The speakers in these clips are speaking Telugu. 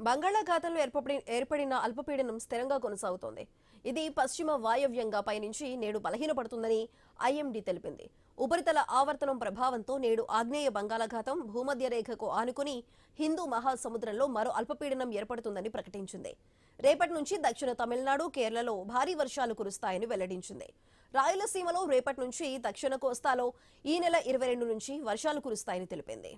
బంగాళాఖాతంలో ఏర్పడిన అల్పపీడనం స్థిరంగా కొనసాగుతోంది. ఇది పశ్చిమ వాయవ్యంగా పయనించి నేడు బలహీనపడుతుందని ఐఎండీ తెలిపింది. ఉపరితల ఆవర్తనం ప్రభావంతో నేడు ఆగ్నేయ బంగాళాఖాతం భూమధ్య రేఖకు ఆనుకుని హిందూ మహాసముద్రంలో మరో అల్పపీడనం ఏర్పడుతుందని ప్రకటించింది. రేపటి నుంచి దక్షిణ తమిళనాడు, కేరళలో భారీ వర్షాలు కురుస్తాయని వెల్లడించింది. రాయలసీమలో రేపటి నుంచి దక్షిణ కోస్తాలో ఈ నెల 22 నుంచి వర్షాలు కురుస్తాయని తెలిపింది.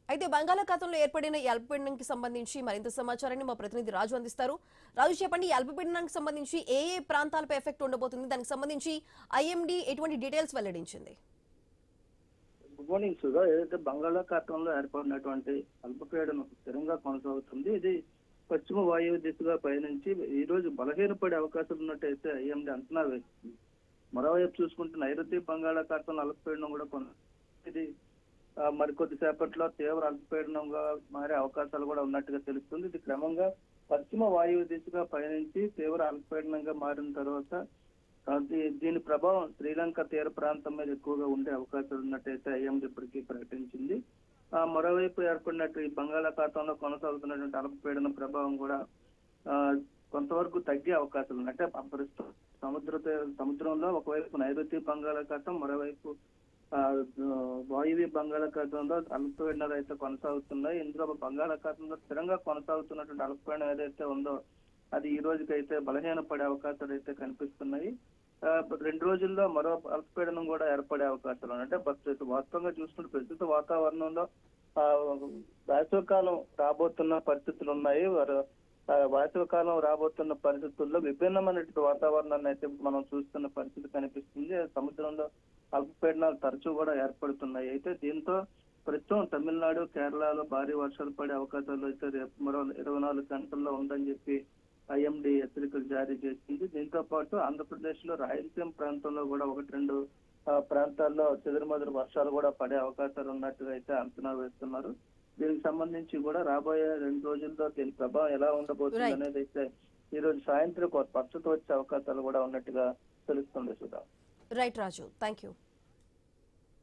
అయితే బంగాళాఖాతంలో ఏర్పడిన ఈ అల్పపీడనానికి సంబంధించి మరింత సమాచారాన్ని మా ప్రతినిధి రాజు అందిస్తారు. రాజు, చెప్పండి, ఈ అల్పపీడనానికి సంబంధించి ఏ ప్రాంతాలపై ఎఫెక్ట్ ఉండబోతుంది, దానికి సంబంధించి ఐఎండీ ఎటువంటి డీటెయిల్స్ వెల్లడించింది? Good morning Sudha. ఏదైతే బంగాళాఖాతంలో ఏర్పడినటువంటి అల్పపీడనం స్థిరంగా కొనసాగుతుంది. ఇది పశ్చిమ వాయువ్య దిశగా పయనించి ఈ రోజు బలహీనపడే అవకాశం ఉన్నట్టయితే ఐఎండీ అంచనా వేస్తుంది. మరోవైపు చూసుకుంటే నైరుతి బంగాళాఖాతంలో అల్పపీడనం కూడా ఇది మరికొద్ది సేపట్లో తీవ్ర అల్పపీడనంగా మారే అవకాశాలు కూడా ఉన్నట్టుగా తెలుస్తుంది. ఇది క్రమంగా పశ్చిమ వాయువ్య దిశగా పయనించి తీవ్ర అల్పపీడనంగా మారిన తర్వాత దీని ప్రభావం శ్రీలంక తీర ప్రాంతం మీద ఎక్కువగా ఉండే అవకాశాలు ఉన్నట్టయితే ఐఎండీ ఇప్పటికీ ప్రకటించింది. మరోవైపు ఏర్పడినట్టు ఈ బంగాళాఖాతంలో కొనసాగుతున్నటువంటి అల్పపీడన ప్రభావం కూడా కొంతవరకు తగ్గే అవకాశాలు ఉన్నాయి. అంటే ప్రస్తుతం సముద్రంలో ఒకవైపు నైరుతి బంగాళాఖాతం, మరోవైపు వాయువ్య బంగాళాఖాతంలో అల్పపీడనాలు అయితే కొనసాగుతున్నాయి. ఇందులో బంగాళాఖాతంలో స్థిరంగా కొనసాగుతున్నటువంటి అల్పపీడనం ఏదైతే ఉందో అది ఈ రోజుకైతే బలహీనపడే అవకాశాలు అయితే కనిపిస్తున్నాయి. 2 రోజుల్లో మరో అల్పపీడనం కూడా ఏర్పడే అవకాశాలు ఉన్నాయి. అంటే వాస్తవంగా చూసుకుంటే ప్రస్తుత వాతావరణంలో వేసవికాలం రాబోతున్న పరిస్థితులు ఉన్నాయి. వేసవికాలం రాబోతున్న పరిస్థితుల్లో విభిన్నమైనటువంటి వాతావరణాన్ని అయితే మనం చూస్తున్న పరిస్థితి కనిపిస్తుంది. సముద్రంలో అల్పపీడనాలు తరచూ కూడా ఏర్పడుతున్నాయి. అయితే దీంతో ప్రస్తుతం తమిళనాడు, కేరళలో భారీ వర్షాలు పడే అవకాశాలు అయితే రేపు మరో 24 గంటల్లో ఉందని చెప్పి ఐఎండీ హెచ్చరికలు జారీ చేసింది. దీంతో పాటు ఆంధ్రప్రదేశ్ లో రాయలసీమ ప్రాంతంలో కూడా 1-2 ప్రాంతాల్లో చెదురుమదురు వర్షాలు కూడా పడే అవకాశాలు ఉన్నట్టుగా అయితే అంచనా వేస్తున్నారు. దీనికి సంబంధించి కూడా రాబోయే 2 రోజుల్లో దీని ప్రభావం ఎలా ఉండబోతుంది అనేది అయితే ఈ రోజు సాయంత్రం స్పష్టత వచ్చే అవకాశాలు కూడా ఉన్నట్టుగా తెలుస్తుంది Sudha. Right Raju, thank you.